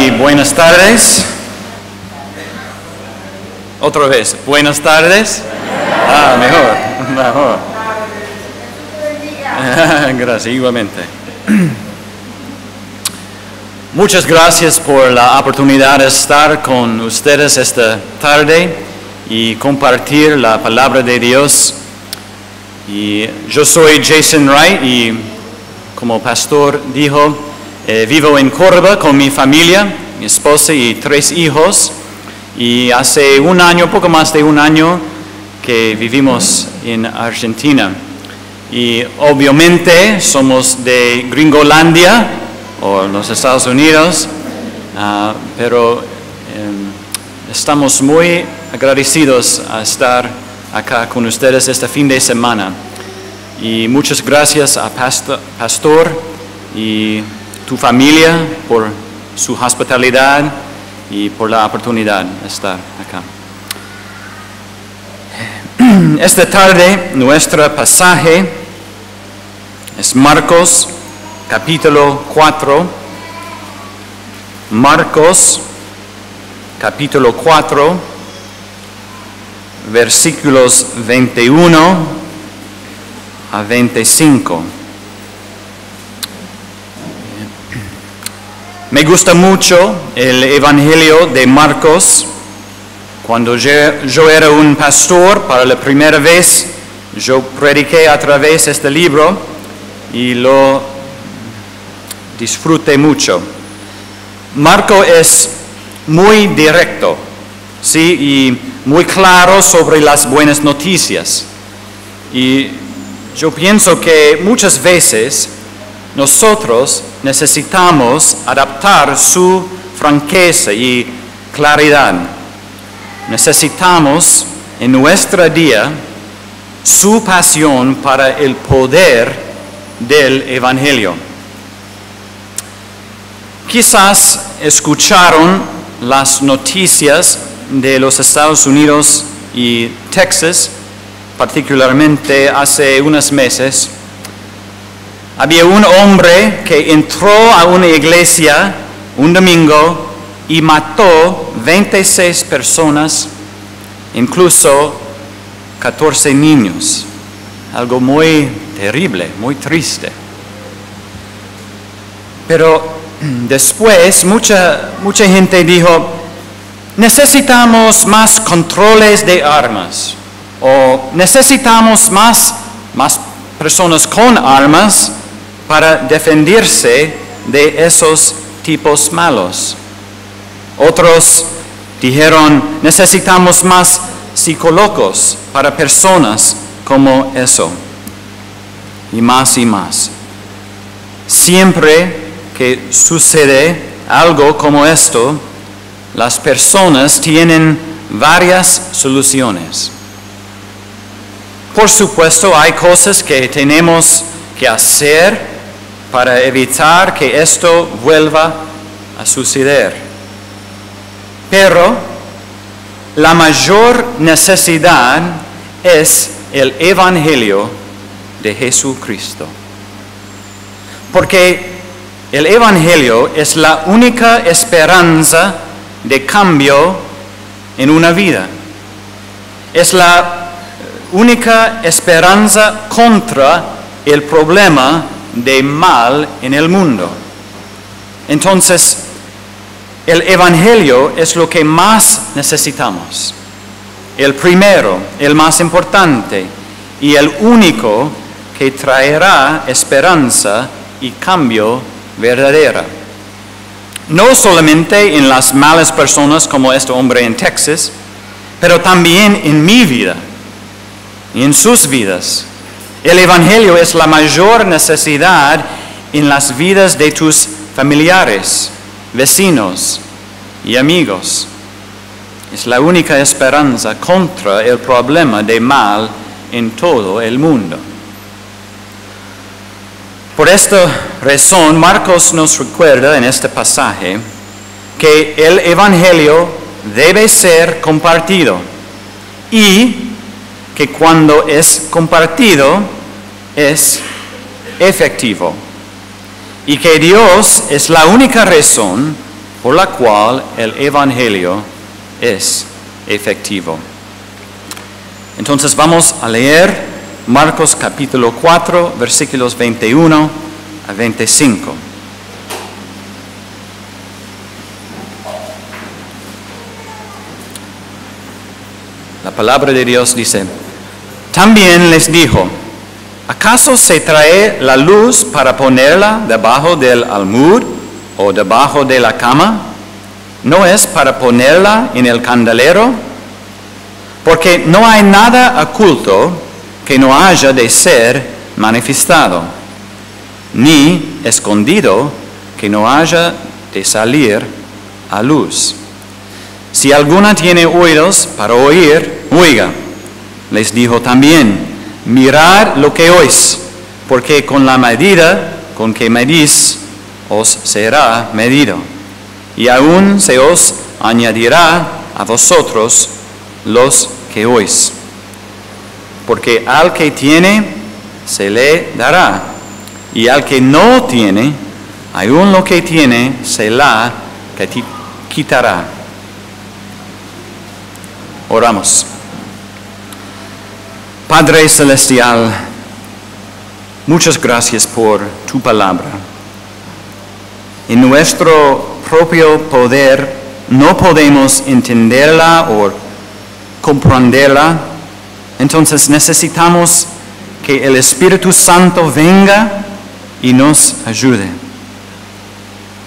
y buenas tardes. Otra vez, buenas tardes. Mejor. Gracias, igualmente. Muchas gracias por la oportunidad de estar con ustedes esta tarde y compartir la palabra de Dios. Y yo soy Jason Wright y como pastor dijo, vivo en Córdoba con mi familia, mi esposa y 3 hijos. Y hace un año, poco más de un año, que vivimos en Argentina. Y obviamente somos de Gringolandia, o los Estados Unidos, pero estamos muy agradecidos a estar acá con ustedes este fin de semana. Y muchas gracias a Pastor y tu familia por su hospitalidad y por la oportunidad de estar acá. Esta tarde nuestro pasaje es Marcos capítulo 4. Marcos capítulo 4, versículos 21 a 25. Me gusta mucho el Evangelio de Marcos. Cuando yo era un pastor, para la primera vez, yo prediqué a través de este libro y lo disfruté mucho. Marcos es muy directo, ¿sí? Y muy claro sobre las buenas noticias. Y yo pienso que muchas veces nosotros necesitamos adaptar su franqueza y claridad. Necesitamos en nuestro día su pasión para el poder del Evangelio. Quizás escucharon las noticias de los Estados Unidos y Texas, particularmente hace unos meses. Había un hombre que entró a una iglesia un domingo y mató 26 personas, incluso 14 niños. Algo muy terrible, muy triste. Pero después mucha gente dijo, necesitamos más controles de armas, o necesitamos más personas con armas para defenderse de esos tipos malos. Otros dijeron, necesitamos más psicólogos para personas como eso. Y más y más. Siempre que sucede algo como esto, las personas tienen varias soluciones. Por supuesto, hay cosas que tenemos que hacer para evitar que esto vuelva a suceder. Pero la mayor necesidad es el Evangelio de Jesucristo. Porque el Evangelio es la única esperanza de cambio en una vida. Es la única esperanza contra el problema de mal en el mundo. Entonces, el Evangelio es lo que más necesitamos. El primero, el más importante y el único que traerá esperanza y cambio verdadera. No solamente en las malas personas como este hombre en Texas, pero también en mi vida y en sus vidas. El Evangelio es la mayor necesidad en las vidas de tus familiares, vecinos y amigos. Es la única esperanza contra el problema de mal en todo el mundo. Por esta razón, Marcos nos recuerda en este pasaje que el Evangelio debe ser compartido y que cuando es compartido es efectivo y que Dios es la única razón por la cual el Evangelio es efectivo. Entonces vamos a leer Marcos capítulo 4, versículos 21 a 25. La palabra de Dios dice: también les dijo, ¿acaso se trae la luz para ponerla debajo del almud o debajo de la cama? ¿No es para ponerla en el candelero? Porque no hay nada oculto que no haya de ser manifestado, ni escondido que no haya de salir a luz. Si alguna tiene oídos para oír, oiga. Les dijo también, mirad lo que oís, porque con la medida con que medís, os será medido, y aún se os añadirá a vosotros los que oís. Porque al que tiene, se le dará, y al que no tiene, aún lo que tiene, se la quitará. Oramos. Padre Celestial, muchas gracias por tu palabra. En nuestro propio poder no podemos entenderla o comprenderla, entonces necesitamos que el Espíritu Santo venga y nos ayude.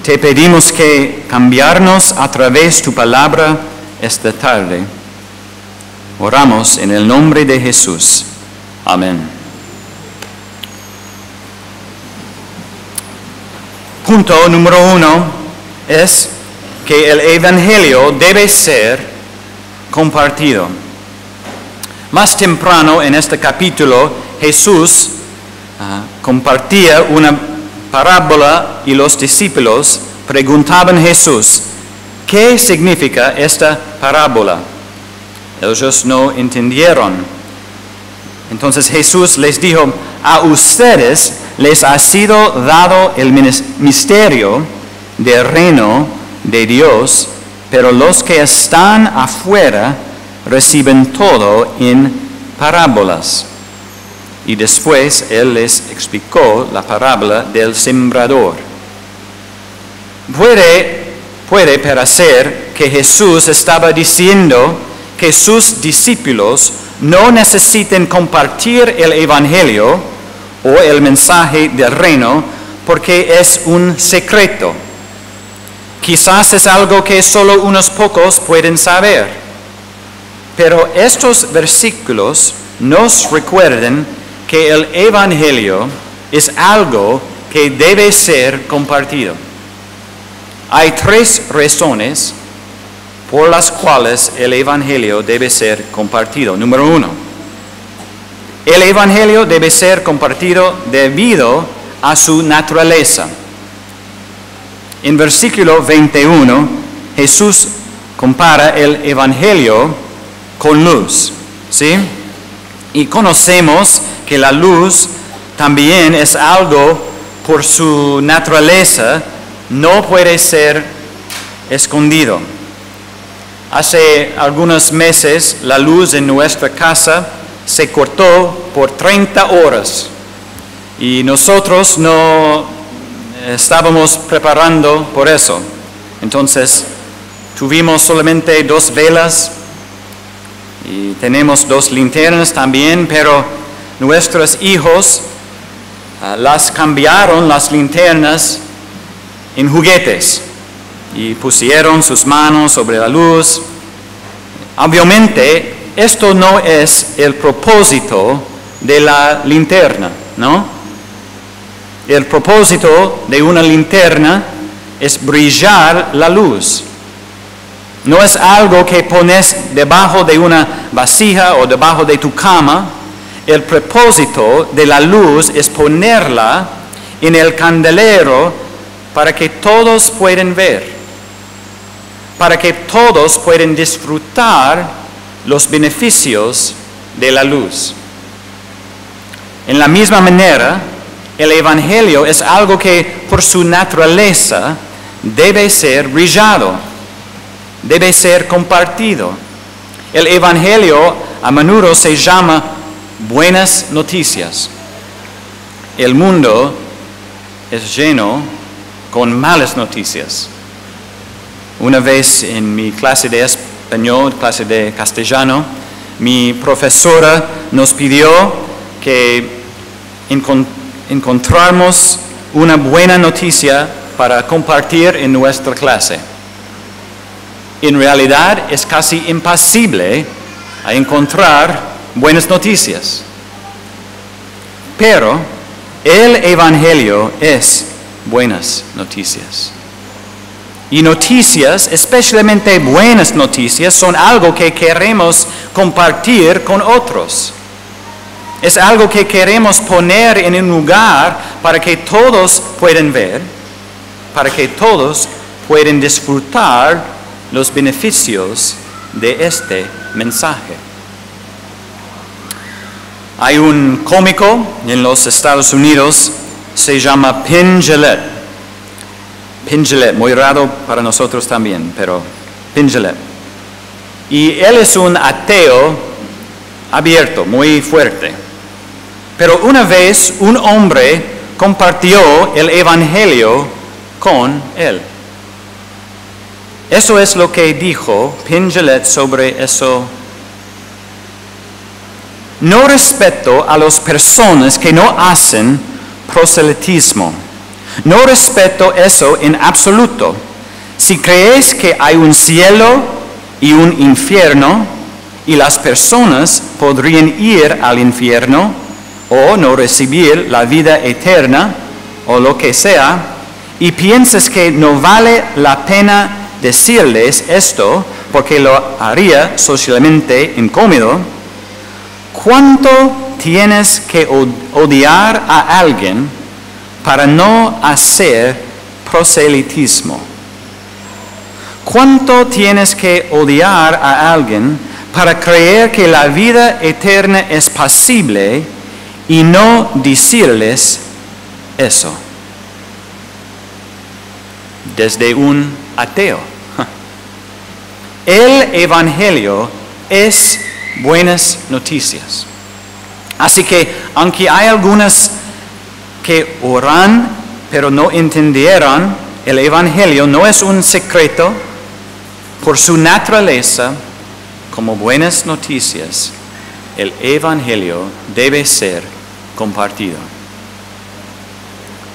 Te pedimos que cambiarnos a través de tu palabra esta tarde. Oramos en el nombre de Jesús. Amén. Punto número 1 es que el Evangelio debe ser compartido. Más temprano en este capítulo, Jesús compartía una parábola y los discípulos preguntaban a Jesús, ¿qué significa esta parábola? Ellos no entendieron. Entonces Jesús les dijo, a ustedes les ha sido dado el misterio del reino de Dios, pero los que están afuera reciben todo en parábolas. Y después Él les explicó la parábola del sembrador. Puede parecer que Jesús estaba diciendo que sus discípulos no necesiten compartir el Evangelio o el mensaje del reino porque es un secreto. Quizás es algo que solo unos pocos pueden saber. Pero estos versículos nos recuerdan que el Evangelio es algo que debe ser compartido. Hay 3 razones por las cuales el Evangelio debe ser compartido. Número 1, el Evangelio debe ser compartido debido a su naturaleza. En versículo 21, Jesús compara el Evangelio con luz, ¿sí? Y conocemos que la luz también es algo por su naturaleza, no puede ser escondido. Hace algunos meses la luz en nuestra casa se cortó por 30 horas y nosotros no estábamos preparando por eso. Entonces tuvimos solamente 2 velas y tenemos 2 linternas también, pero nuestros hijos las cambiaron las linternas en juguetes y pusieron sus manos sobre la luz. Obviamente, esto no es el propósito de la linterna, ¿no? El propósito de una linterna es brillar la luz. No es algo que pones debajo de una vasija o debajo de tu cama. El propósito de la luz es ponerla en el candelero para que todos puedan ver, para que todos puedan disfrutar los beneficios de la luz. En la misma manera, el Evangelio es algo que por su naturaleza debe ser brillado, debe ser compartido. El Evangelio a menudo se llama buenas noticias. El mundo es lleno con malas noticias. Una vez en mi clase de español, clase de castellano, mi profesora nos pidió que encontráramos una buena noticia para compartir en nuestra clase. En realidad es casi imposible encontrar buenas noticias. Pero el Evangelio es buenas noticias. Y noticias, especialmente buenas noticias, son algo que queremos compartir con otros. Es algo que queremos poner en un lugar para que todos puedan ver, para que todos puedan disfrutar los beneficios de este mensaje. Hay un cómico en los Estados Unidos, se llama Penn Jillette. Penn Jillette, muy raro para nosotros también, pero Penn Jillette. Y él es un ateo abierto, muy fuerte. Pero una vez un hombre compartió el Evangelio con él. Eso es lo que dijo Penn Jillette sobre eso. No respeto a las personas que no hacen proselitismo. No respeto eso en absoluto. Si crees que hay un cielo y un infierno y las personas podrían ir al infierno o no recibir la vida eterna o lo que sea, y piensas que no vale la pena decirles esto porque lo haría socialmente incómodo, ¿cuánto tienes que odiar a alguien para no hacer proselitismo? ¿Cuánto tienes que odiar a alguien para creer que la vida eterna es posible y no decirles eso? Desde un ateo. El Evangelio es buenas noticias. Así que, aunque hay algunas que oran, pero no entendieron, el Evangelio no es un secreto. Por su naturaleza, como buenas noticias, el Evangelio debe ser compartido.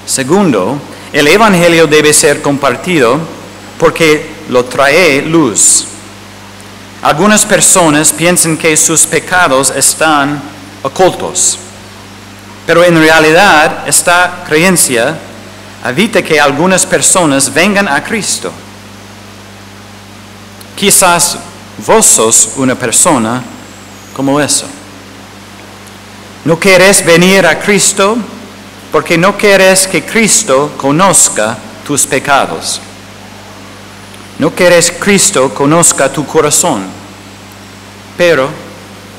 Segundo, el Evangelio debe ser compartido porque lo trae luz. Algunas personas piensan que sus pecados están ocultos. Pero en realidad esta creencia evita que algunas personas vengan a Cristo. Quizás vos sos una persona como eso. No quieres venir a Cristo porque no quieres que Cristo conozca tus pecados. No quieres que Cristo conozca tu corazón. Pero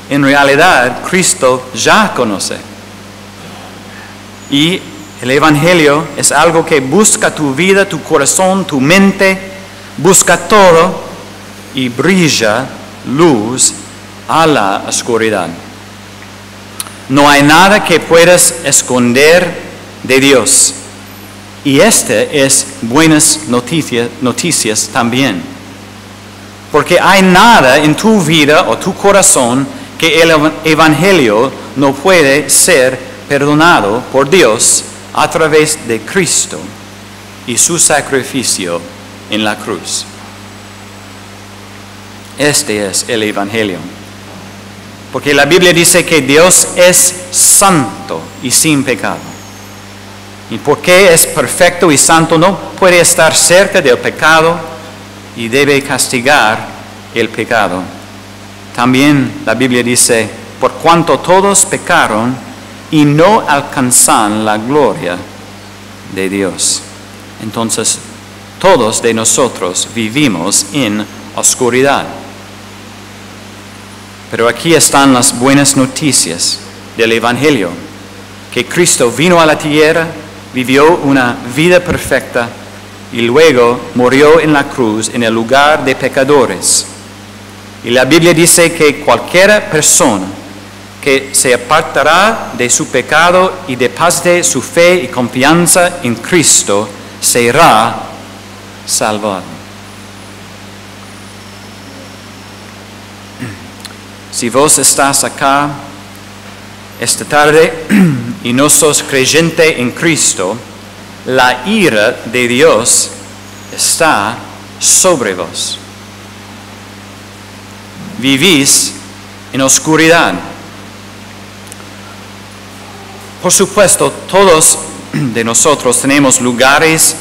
en realidad Cristo ya conoce. Y el Evangelio es algo que busca tu vida, tu corazón, tu mente, busca todo y brilla luz a la oscuridad. No hay nada que puedas esconder de Dios. Y este es buenas noticias también. Porque hay nada en tu vida o tu corazón que el Evangelio no puede ser perdonado por Dios a través de Cristo y su sacrificio en la cruz. Este es el Evangelio. Porque la Biblia dice que Dios es santo y sin pecado. Y porque es perfecto y santo, no puede estar cerca del pecado y debe castigar el pecado. También la Biblia dice, por cuanto todos pecaron y no alcanzan la gloria de Dios. Entonces, todos de nosotros vivimos en oscuridad. Pero aquí están las buenas noticias del Evangelio, que Cristo vino a la tierra, vivió una vida perfecta, y luego murió en la cruz en el lugar de pecadores. Y la Biblia dice que cualquier persona que se apartará de su pecado y deposite su fe y confianza en Cristo será salvado. Si vos estás acá esta tarde y no sos creyente en Cristo, la ira de Dios está sobre vos. Vivís en oscuridad. Por supuesto, todos de nosotros tenemos lugares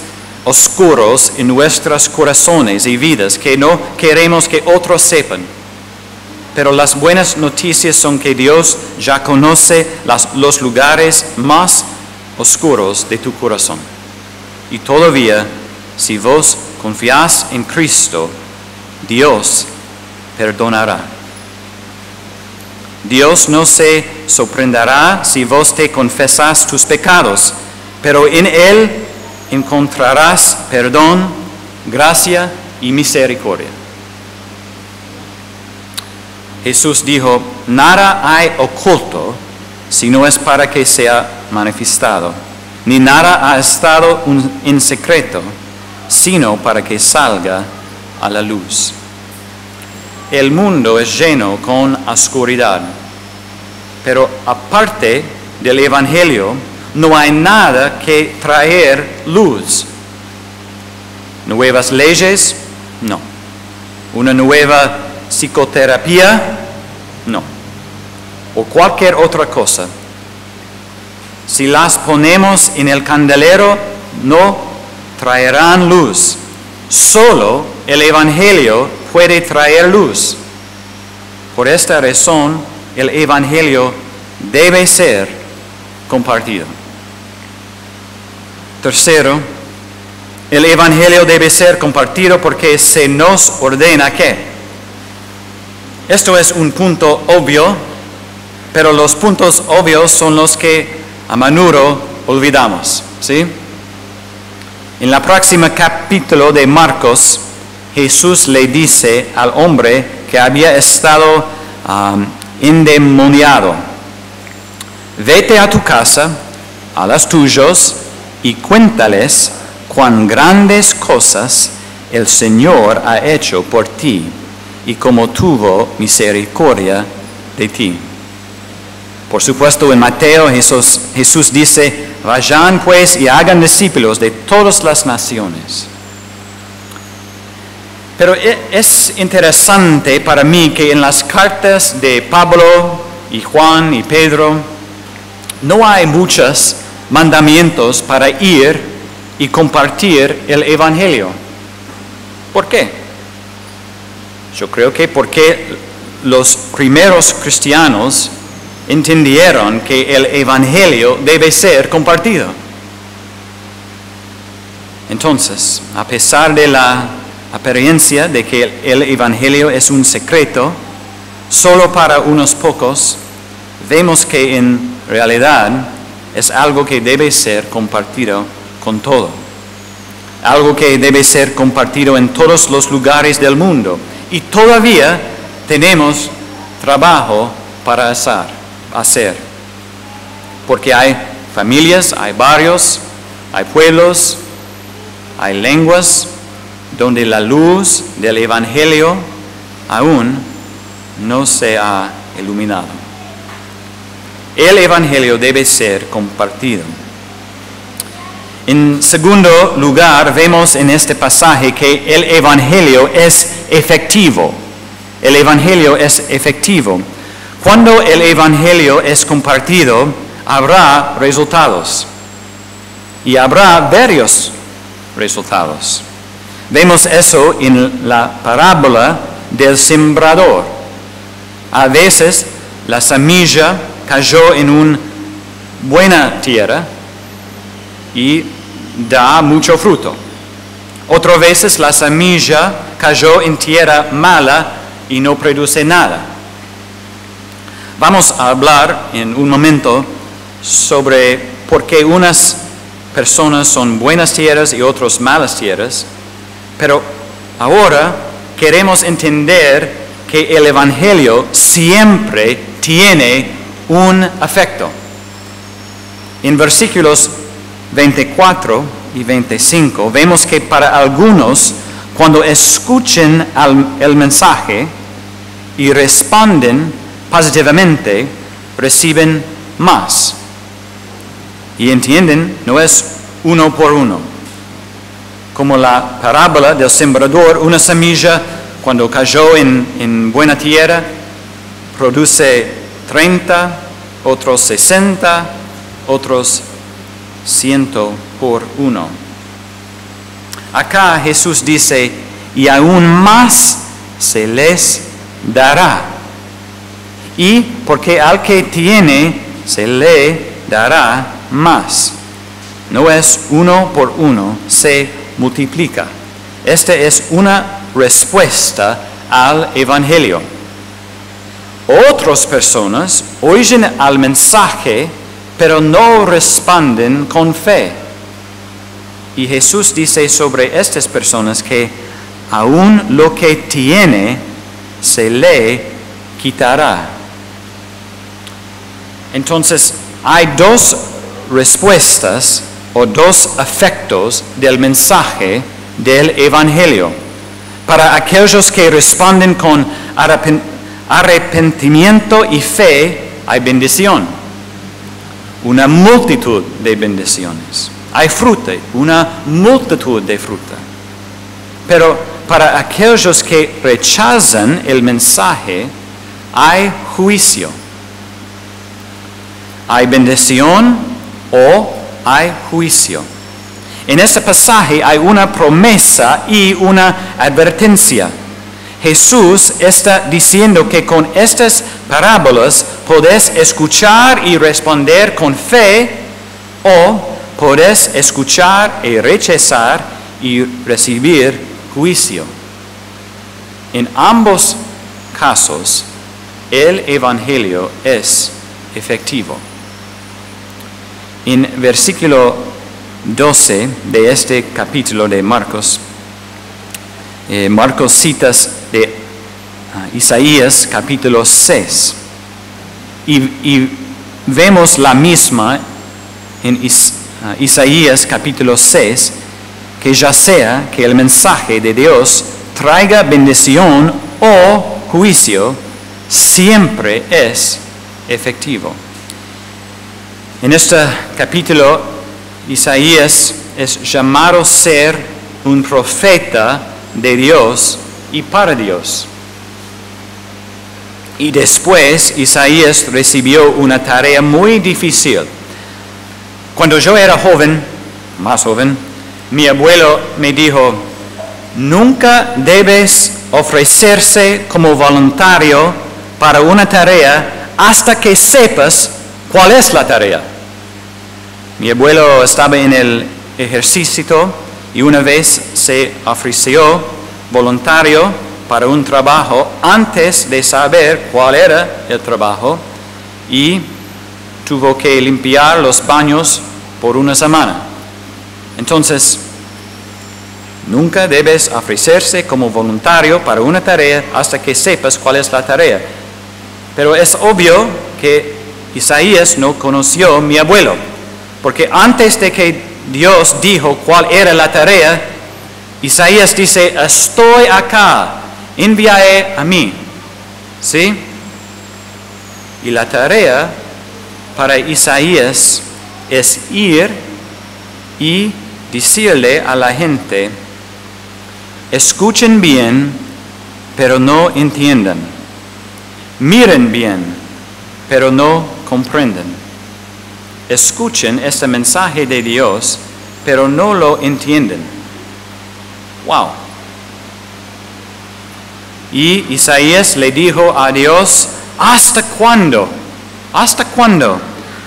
oscuros en nuestros corazones y vidas que no queremos que otros sepan. Pero las buenas noticias son que Dios ya conoce los lugares más oscuros de tu corazón. Y todavía, si vos confías en Cristo, Dios perdonará. Dios no se sorprenderá si vos te confesas tus pecados, pero en Él encontrarás perdón, gracia y misericordia. Jesús dijo, nada hay oculto si no es para que sea manifestado, ni nada ha estado en secreto, sino para que salga a la luz. El mundo es lleno con oscuridad, pero aparte del Evangelio, no hay nada que traer luz. ¿Nuevas leyes? No. ¿Una nueva psicoterapia? No. O cualquier otra cosa. Si las ponemos en el candelero, no traerán luz. Solo el Evangelio puede traer luz. Por esta razón, el Evangelio debe ser compartido. Tercero, el Evangelio debe ser compartido porque se nos ordena que. Esto es un punto obvio, pero los puntos obvios son los que a menudo olvidamos, ¿sí? En la próxima capítulo de Marcos, Jesús le dice al hombre que había estado endemoniado, vete a tu casa, a los tuyos, y cuéntales cuán grandes cosas el Señor ha hecho por ti y cómo tuvo misericordia de ti. Por supuesto, en Mateo Jesús dice, vayan pues y hagan discípulos de todas las naciones. Pero es interesante para mí que en las cartas de Pablo y Juan y Pedro no hay muchos mandamientos para ir y compartir el Evangelio. ¿Por qué? Yo creo que porque los primeros cristianos entendieron que el Evangelio debe ser compartido. Entonces, a pesar de la apariencia de que el Evangelio es un secreto, solo para unos pocos, vemos que en realidad es algo que debe ser compartido con todo. Algo que debe ser compartido en todos los lugares del mundo. Y todavía tenemos trabajo para hacer. Porque hay familias, hay barrios, hay pueblos, hay lenguas donde la luz del Evangelio aún no se ha iluminado. El Evangelio debe ser compartido. En segundo lugar, vemos en este pasaje que el Evangelio es efectivo. El Evangelio es efectivo. Cuando el Evangelio es compartido, habrá resultados. Y habrá varios resultados. Vemos eso en la parábola del sembrador. A veces la semilla cayó en una buena tierra y da mucho fruto. Otras veces la semilla cayó en tierra mala y no produce nada. Vamos a hablar en un momento sobre por qué unas personas son buenas tierras y otros malas tierras, pero ahora queremos entender que el Evangelio siempre tiene un efecto. En versículos 24 y 25 vemos que para algunos, cuando escuchen el mensaje y responden positivamente, reciben más. Y entienden, no es uno por uno. Como la parábola del sembrador, una semilla cuando cayó en buena tierra produce 30, otros 60, otros 100 por uno. Acá Jesús dice, y aún más se les dará. Y porque al que tiene se le dará más. No es uno por uno, se multiplica. Esta es una respuesta al Evangelio. Otras personas oyen al mensaje, pero no responden con fe. Y Jesús dice sobre estas personas que aún lo que tiene se le quitará. Entonces, hay dos respuestas o dos efectos del mensaje del Evangelio. Para aquellos que responden con arrepentimiento y fe, hay bendición. Una multitud de bendiciones. Hay fruta, una multitud de fruta. Pero para aquellos que rechazan el mensaje, hay juicio. Hay bendición o hay juicio. En este pasaje hay una promesa y una advertencia. Jesús está diciendo que con estas parábolas podés escuchar y responder con fe, o podés escuchar y rechazar y recibir juicio. En ambos casos, el Evangelio es efectivo. En versículo 12 de este capítulo de Marcos, Marcos citas de Isaías capítulo 6 y vemos la misma en Isaías capítulo 6, que ya sea que el mensaje de Dios traiga bendición o juicio, siempre es efectivo. En este capítulo, Isaías es llamado a ser un profeta de Dios y para Dios. Y después Isaías recibió una tarea muy difícil. Cuando yo era joven, más joven, mi abuelo me dijo, nunca debes ofrecerse como voluntario para una tarea hasta que sepas cuál es la tarea. Mi abuelo estaba en el ejército y una vez se ofreció voluntario para un trabajo antes de saber cuál era el trabajo y tuvo que limpiar los baños por una semana. Entonces, nunca debes ofrecerse como voluntario para una tarea hasta que sepas cuál es la tarea. Pero es obvio que Isaías no conoció a mi abuelo, porque antes de que Dios dijo cuál era la tarea, Isaías dice, estoy acá, envíe a mí. ¿Sí? Y la tarea para Isaías es ir y decirle a la gente, escuchen bien, pero no entiendan. Miren bien, pero no comprenden. Escuchen este mensaje de Dios, pero no lo entienden. Wow. Y Isaías le dijo a Dios, ¿hasta cuándo? ¿Hasta cuándo?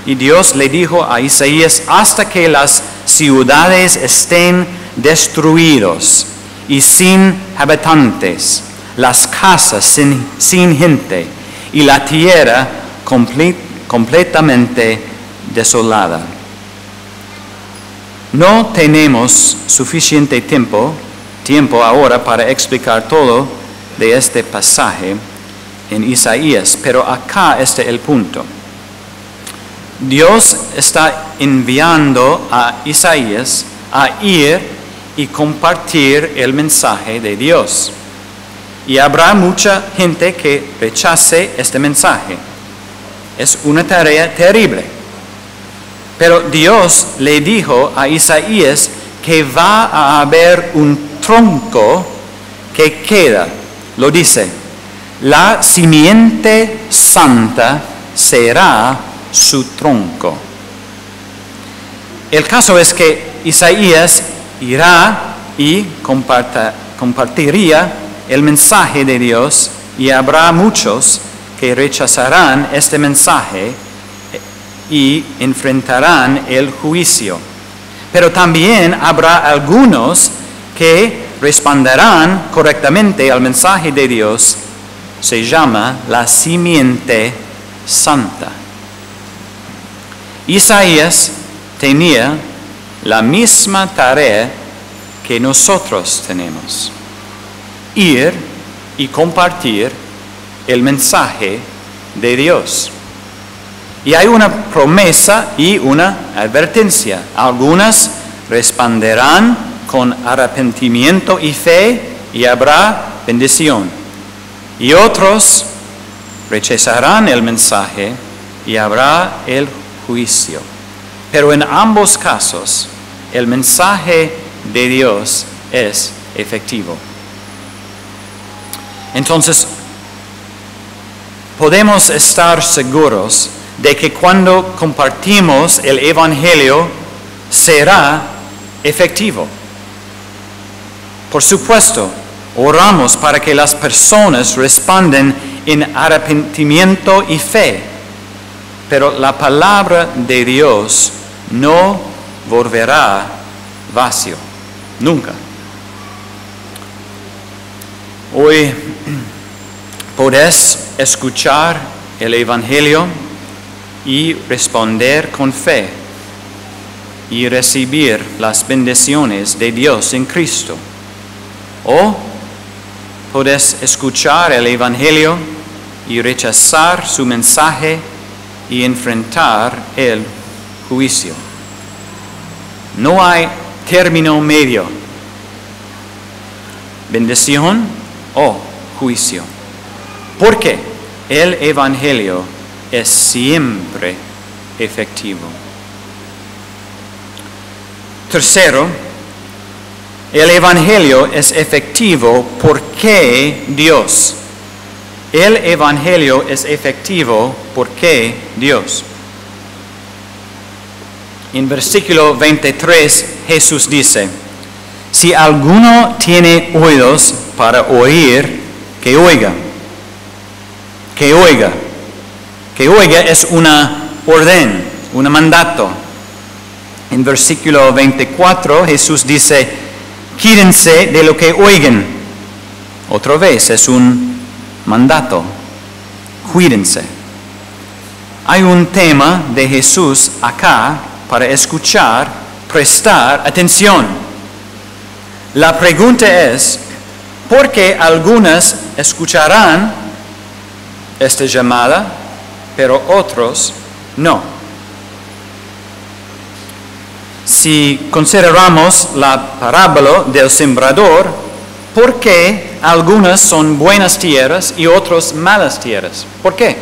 Y Dios le dijo a Isaías, hasta que las ciudades estén destruidas y sin habitantes, las casas sin gente y la tierra completamente desolada. No tenemos suficiente tiempo ahora para explicar todo de este pasaje en Isaías, pero acá está el punto. Dios está enviando a Isaías a ir y compartir el mensaje de Dios. Y habrá mucha gente que rechace este mensaje. Es una tarea terrible. Pero Dios le dijo a Isaías que va a haber un tronco que queda. Lo dice, la simiente santa será su tronco. El caso es que Isaías irá y compartiría el mensaje de Dios, y habrá muchos que rechazarán este mensaje y enfrentarán el juicio. Pero también habrá algunos que responderán correctamente al mensaje de Dios. Se llama la simiente santa. Isaías tenía la misma tarea que nosotros tenemos: ir y compartir el mensaje de Dios. Y hay una promesa y una advertencia. Algunas responderán con arrepentimiento y fe y habrá bendición. Y otros rechazarán el mensaje y habrá el juicio. Pero en ambos casos, el mensaje de Dios es efectivo. Entonces, podemos estar seguros de que cuando compartimos el Evangelio será efectivo. Por supuesto, oramos para que las personas respondan en arrepentimiento y fe, pero la palabra de Dios no volverá vacío, nunca. Hoy podés escuchar el Evangelio y responder con fe y recibir las bendiciones de Dios en Cristo. O podés escuchar el Evangelio y rechazar su mensaje y enfrentar el juicio. No hay término medio: bendición o juicio. Porque el Evangelio es siempre efectivo. Tercero, el Evangelio es efectivo porque Dios. El Evangelio es efectivo porque Dios. En versículo 23 Jesús dice: si alguno tiene oídos para oír, que oiga. Que oiga. Que oiga es una orden, un mandato. En versículo 24 Jesús dice: quídense de lo que oigan. Otra vez es un mandato. Cuídense. Hay un tema de Jesús acá para escuchar, prestar atención. La pregunta es: ¿por qué algunas escucharán esta llamada, pero otros no? Si consideramos la parábola del sembrador, ¿por qué algunas son buenas tierras y otras malas tierras? ¿Por qué?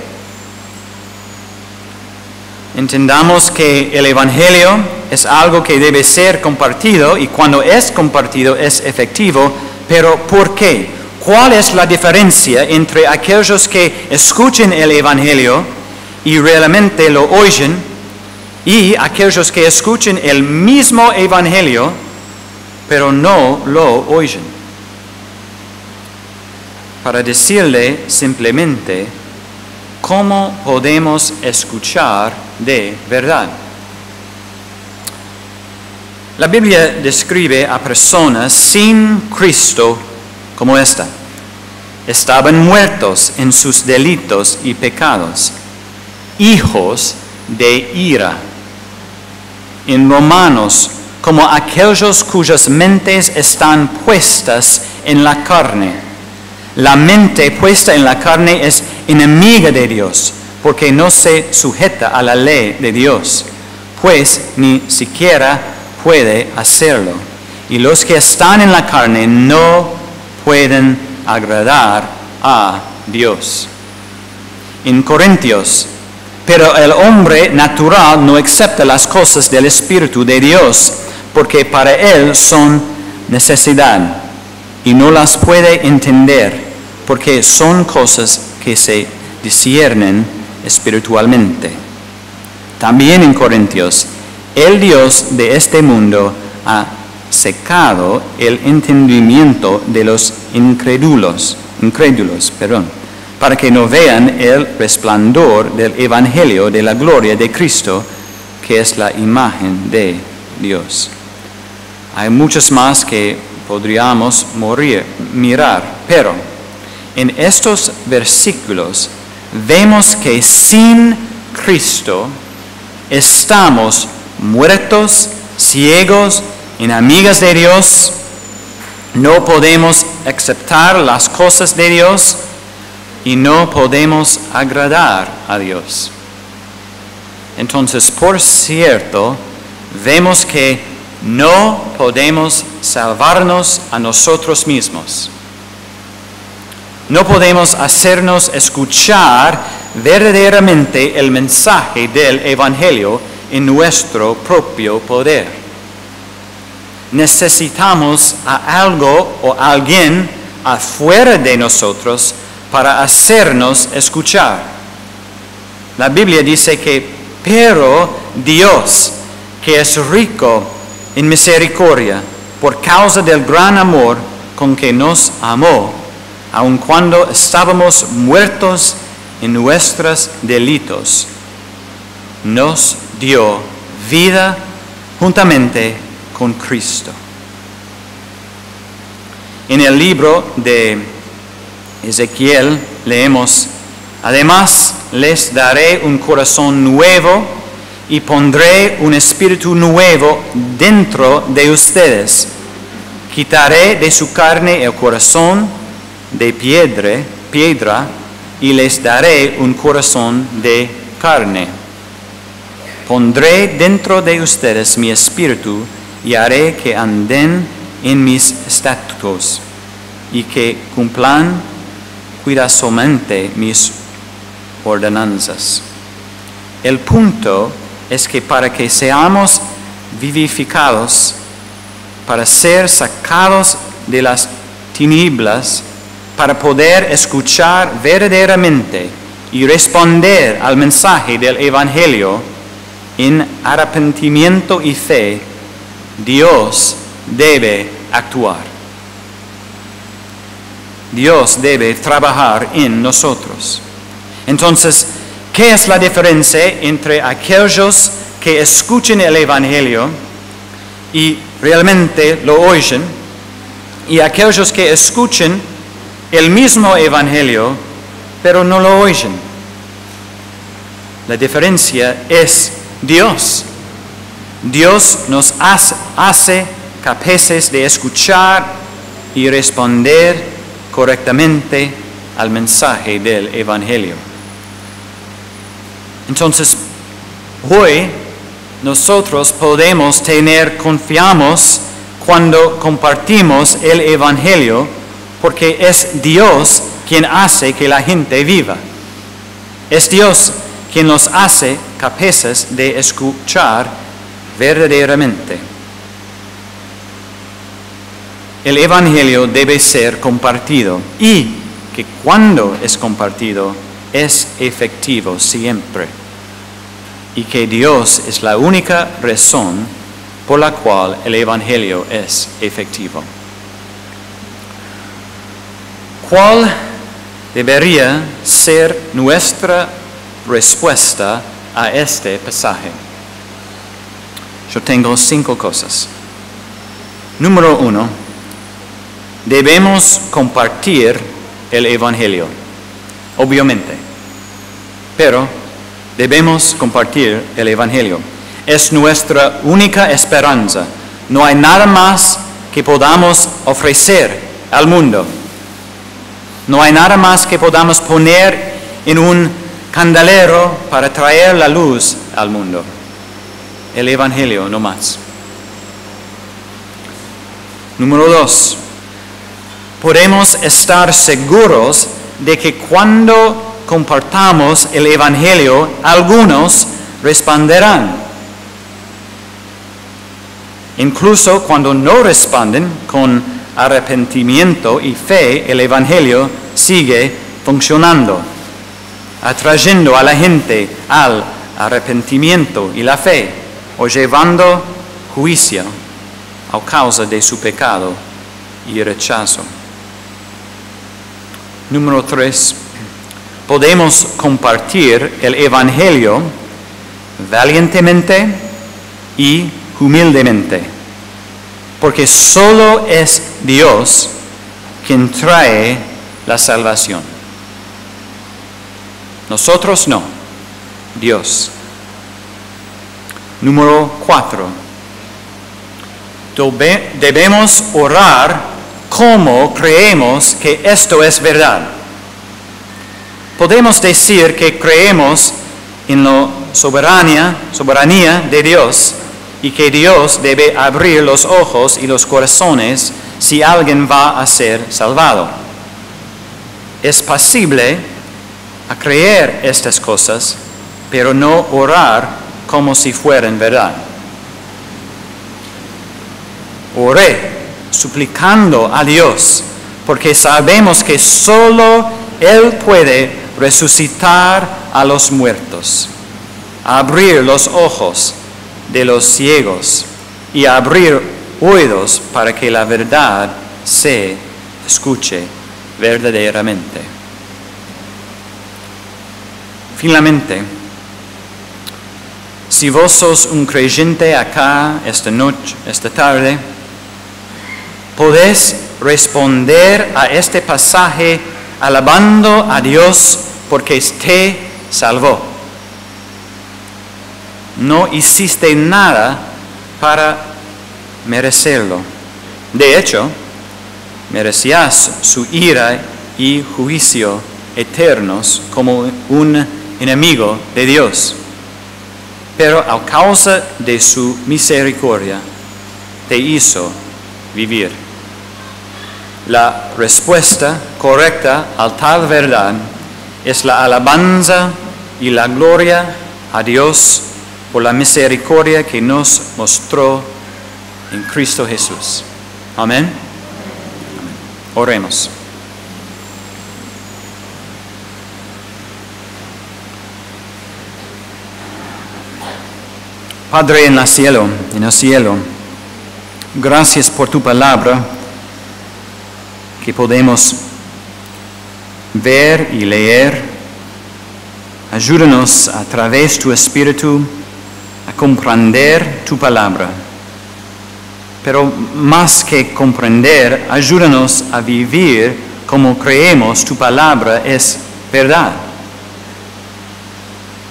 Entendamos que el Evangelio es algo que debe ser compartido, y cuando es compartido es efectivo, pero ¿por qué? ¿Cuál es la diferencia entre aquellos que escuchan el Evangelio y realmente lo oyen, y aquellos que escuchan el mismo Evangelio pero no lo oyen? Para decirle simplemente, ¿cómo podemos escuchar de verdad? La Biblia describe a personas sin Cristo como esta: estaban muertos en sus delitos y pecados, hijos de ira. En Romanos como aquellos cuyas mentes están puestas en la carne. La mente puesta en la carne es enemiga de Dios, porque no se sujeta a la ley de Dios, pues ni siquiera puede hacerlo. Y los que están en la carne no pueden agradar a Dios. En Corintios, pero el hombre natural no acepta las cosas del Espíritu de Dios, porque para él son necesidad, y no las puede entender, porque son cosas que se disciernen espiritualmente. También en Corintios, el Dios de este mundo ha secado el entendimiento de los incrédulos, para que no vean el resplandor del Evangelio de la gloria de Cristo, que es la imagen de Dios. Hay muchos más que podríamos mirar, pero en estos versículos vemos que sin Cristo estamos muertos, ciegos, enemigas de Dios, no podemos aceptar las cosas de Dios y no podemos agradar a Dios. Entonces, por cierto, vemos que no podemos salvarnos a nosotros mismos. No podemos hacernos escuchar verdaderamente el mensaje del Evangelio en nuestro propio poder. Necesitamos a algo o alguien afuera de nosotros para hacernos escuchar. La Biblia dice que, pero Dios, que es rico en misericordia, por causa del gran amor con que nos amó, aun cuando estábamos muertos en nuestros delitos, nos dio vida juntamente con Cristo. En el libro de Ezequiel leemos: además les daré un corazón nuevo y pondré un espíritu nuevo dentro de ustedes. Quitaré de su carne el corazón de piedra y les daré un corazón de carne. Pondré dentro de ustedes mi espíritu y haré que anden en mis estatutos y que cumplan cuidadosamente mis ordenanzas. El punto es que para que seamos vivificados, para ser sacados de las tinieblas, para poder escuchar verdaderamente y responder al mensaje del Evangelio en arrepentimiento y fe, Dios debe actuar. Dios debe trabajar en nosotros. Entonces, ¿qué es la diferencia entre aquellos que escuchan el Evangelio y realmente lo oyen, y aquellos que escuchan el mismo Evangelio pero no lo oyen? La diferencia es Dios. Dios nos hace capaces de escuchar y responder correctamente al mensaje del Evangelio. Entonces, hoy nosotros podemos confiamos cuando compartimos el Evangelio, porque es Dios quien hace que la gente viva. Es Dios quien nos hace capaces de escuchar verdaderamente. El Evangelio debe ser compartido, y que cuando es compartido es efectivo siempre, y que Dios es la única razón por la cual el Evangelio es efectivo. ¿Cuál debería ser nuestra respuesta a este pasaje? Yo tengo 5 cosas. Número 1, debemos compartir el Evangelio, obviamente, pero debemos compartir el Evangelio. Es nuestra única esperanza, No hay nada más que podamos ofrecer al mundo. No hay nada más que podamos poner en un candelero para traer la luz al mundo. El Evangelio, no más. Número 2. Podemos estar seguros de que cuando compartamos el Evangelio, algunos responderán. Incluso cuando no responden con arrepentimiento y fe, el Evangelio sigue funcionando, atrayendo a la gente al arrepentimiento y la fe, o llevando juicio a causa de su pecado y rechazo. Número 3. Podemos compartir el Evangelio valientemente y humildemente, porque solo es Dios quien trae la salvación. Nosotros no, Dios. Número 4. Debemos orar como creemos que esto es verdad. Podemos decir que creemos en la soberanía de Dios y que Dios debe abrir los ojos y los corazones si alguien va a ser salvado. Es posible creer estas cosas, pero no orar como si fueran verdad. Oré suplicando a Dios, porque sabemos que solo Él puede resucitar a los muertos, abrir los ojos de los ciegos y abrir oídos para que la verdad se escuche verdaderamente. Finalmente, si vos sos un creyente acá esta tarde, podés responder a este pasaje alabando a Dios porque te salvó. No hiciste nada para merecerlo. De hecho, merecías su ira y juicio eternos como un enemigo de Dios. Pero a causa de su misericordia, te hizo vivir. La respuesta correcta a tal verdad es la alabanza y la gloria a Dios por la misericordia que nos mostró en Cristo Jesús. Amén. Oremos. Padre en el cielo, gracias por tu palabra que podemos ver y leer. Ayúdanos a través de tu Espíritu a comprender tu palabra. Pero más que comprender, ayúdanos a vivir como creemos tu palabra es verdad.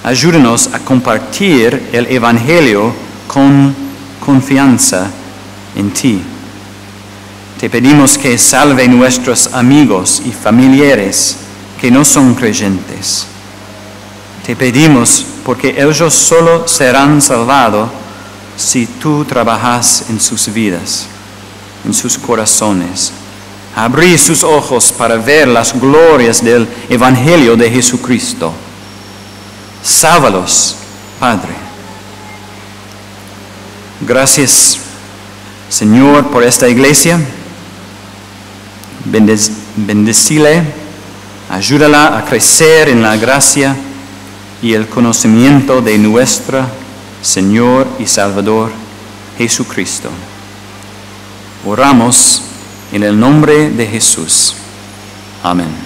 Ayúdanos a compartir el Evangelio con confianza en ti. Te pedimos que salve nuestros amigos y familiares que no son creyentes. Te pedimos porque ellos solo serán salvados si tú trabajas en sus vidas, en sus corazones. Abrí sus ojos para ver las glorias del Evangelio de Jesucristo. Sálvalos, Padre. Gracias, Señor, por esta iglesia. Bendecile, ayúdala a crecer en la gracia y el conocimiento de nuestro Señor y Salvador Jesucristo. Oramos en el nombre de Jesús. Amén.